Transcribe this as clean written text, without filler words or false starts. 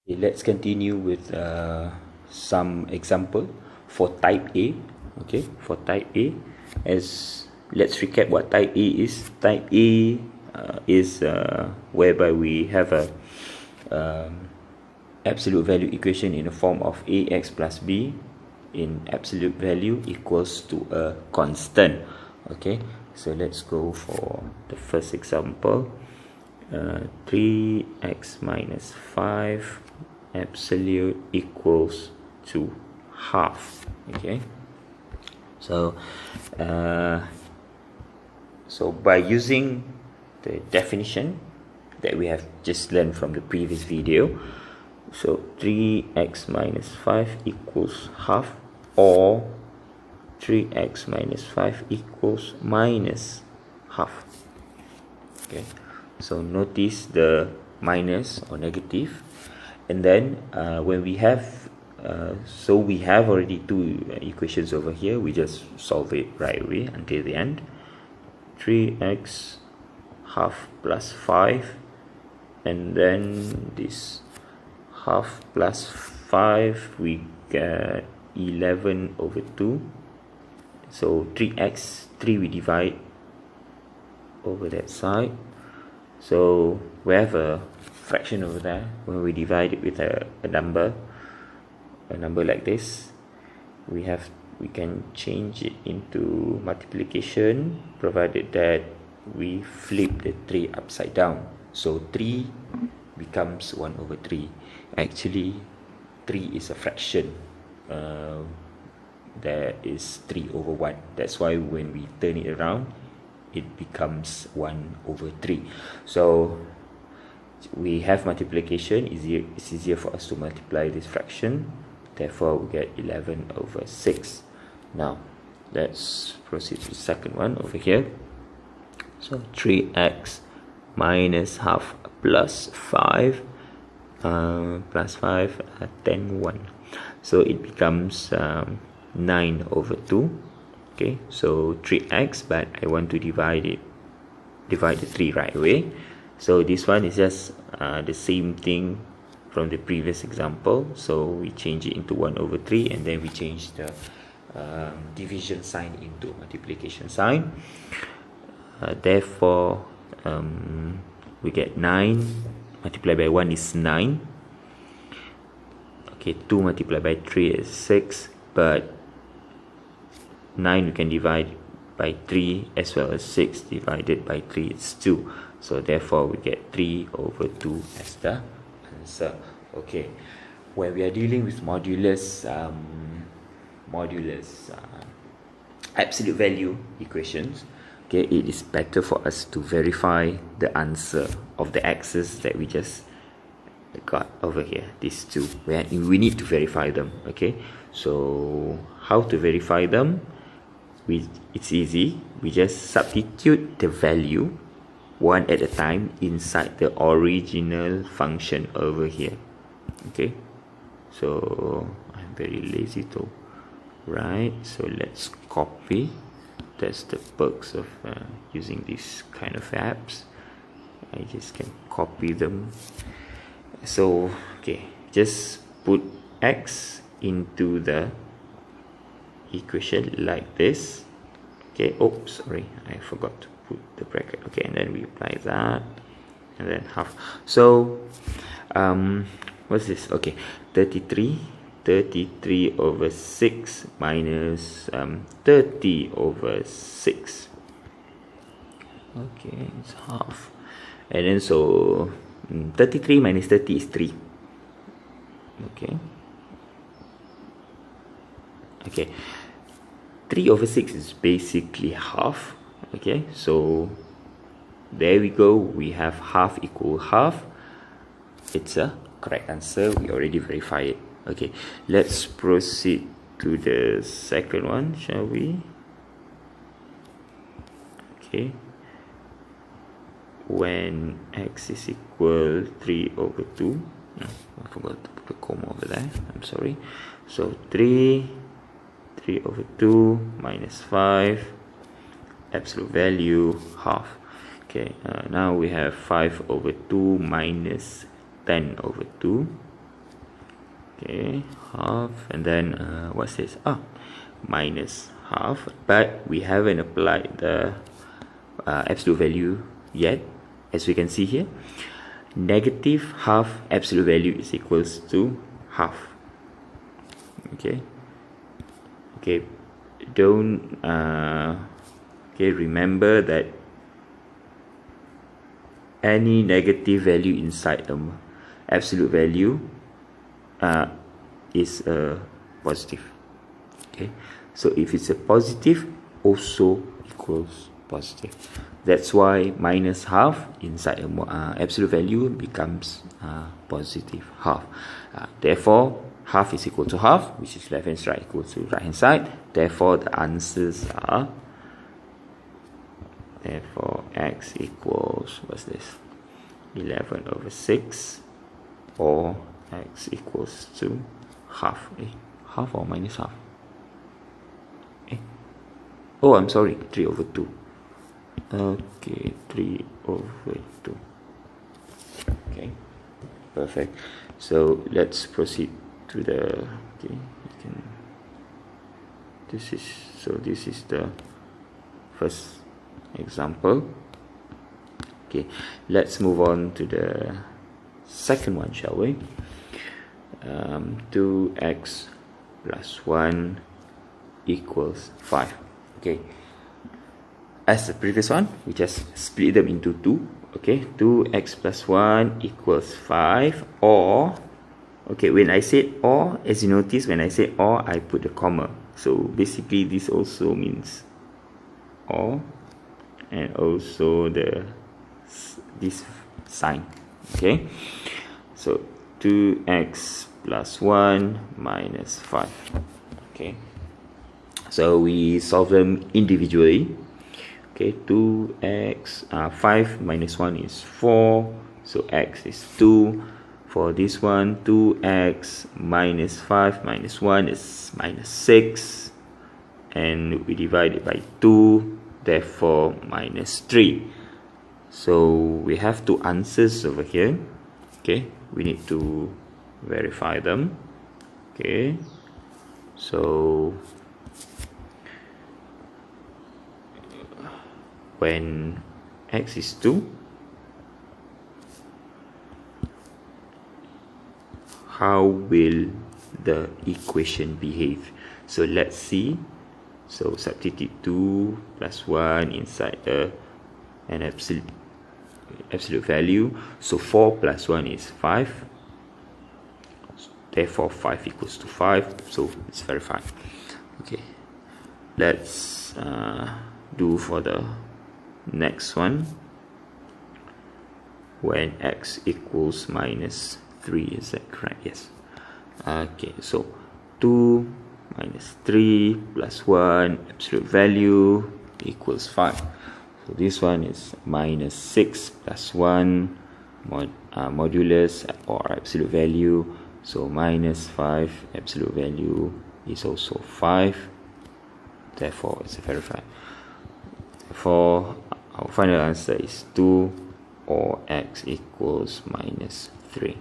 Okay, let's continue with some example for type A. Okay, for type A, as let's recap what type A is. Type A is whereby we have a absolute value equation in the form of ax plus b in absolute value equals to a constant. Okay, so let's go for the first example. 3x minus 5 absolute equals to half. Okay, so by using the definition that we have just learned from the previous video, so 3x minus 5 equals half, or 3x minus 5 equals minus half. Okay, so notice the minus or negative, and then when we have so we have already two equations over here, we just solve it right away until the end. 3x half plus 5, and then this half plus 5, we get 11 over 2. So 3x, 3 we divide over that side, so we have a fraction over there. When we divide it with a number like this, we can change it into multiplication, provided that we flip the 3 upside down. So 3 becomes 1 over 3. Actually 3 is a fraction. There is 3 over 1. That's why when we turn it around, it becomes 1 over 3. So we have multiplication. It's easier for us to multiply this fraction. Therefore we get 11 over 6. Now let's proceed to the second one over here. So 3x minus half plus 5 plus 5 10 1. So it becomes 9 over 2. Okay, so 3x, but I want to divide the 3 right away. So this one is just the same thing from the previous example. So we change it into 1 over 3, and then we change the division sign into multiplication sign. Therefore we get 9 multiplied by 1 is 9. Okay, 2 multiplied by 3 is 6, but 9 we can divide by 3, as well as 6 divided by 3 is 2. So therefore we get 3 over 2 as the answer. Okay, when we are dealing with modulus absolute value equations, okay, it is better for us to verify the answer of the x's that we just got over here. These two, we need to verify them. Okay, so how to verify them? It's easy. We just substitute the value one at a time inside the original function over here. Okay, so I'm very lazy to write, so let's copy. That's the perks of using these kind of apps. I just can copy them. So okay, just put x into the equation like this. Okay, oops, sorry, I forgot to put the bracket. Okay, and then we apply that, and then half. So what's this? Okay, 33 over 6 minus 30 over 6. Okay, it's half. And then so 33 minus 30 is 3. Okay, 3 over 6 is basically half. Okay, so there we go. We have half equal half. It's a correct answer. We already verified it. Okay, let's proceed to the second one, shall we? Okay, when x is equal 3 over 2. I forgot to put a comma over there, I'm sorry. So 3 over 2 minus 5, absolute value half. Okay, now we have 5 over 2 minus 10 over 2. Okay, half, and then what's this? Minus half, but we haven't applied the absolute value yet. As we can see here, negative half absolute value is equals to half. Okay, don't remember that any negative value inside the absolute value is a positive. Okay, so if it's a positive, also equals positive. That's why minus half inside absolute value becomes positive half. Therefore, half is equal to half, which is left hand side equals to right hand side. Therefore, the answers are, therefore x equals, what's this, 11/6, or x equals to half. Half or minus half? Oh, I'm sorry, 3/2. Okay, 3/2. Okay, perfect. So let's proceed to the, okay, you can, this is the first example. Okay, let's move on to the second one, shall we? 2x plus 1 equals 5. Okay, as the previous one, we just split them into two. Okay, 2x plus 1 equals 5, or, okay, when I said or, as you notice, when I say or, I put a comma. So basically this also means or, and also this sign. Okay, so 2x plus 1 minus 5. Okay, so we solve them individually. Okay, 2x, 5 minus 1 is 4, so x is 2. For this one, 2x minus 5 minus 1 is minus 6, and we divide it by 2, therefore minus 3. So we have two answers over here. Okay, we need to verify them. Okay, so when x is 2, how will the equation behave? So let's see. So substitute 2 plus 1 inside an absolute value. So 4 plus 1 is 5. Therefore 5 equals to 5. So it's verified. Okay, let's do for the next one. When x equals minus 3, is that correct? Yes. Okay, so 2 minus 3 plus 1 absolute value equals 5. So this one is minus 6 plus 1 modulus or absolute value. So minus 5 absolute value is also 5. Therefore it's verified. Therefore our final answer is 2, or x equals minus 3.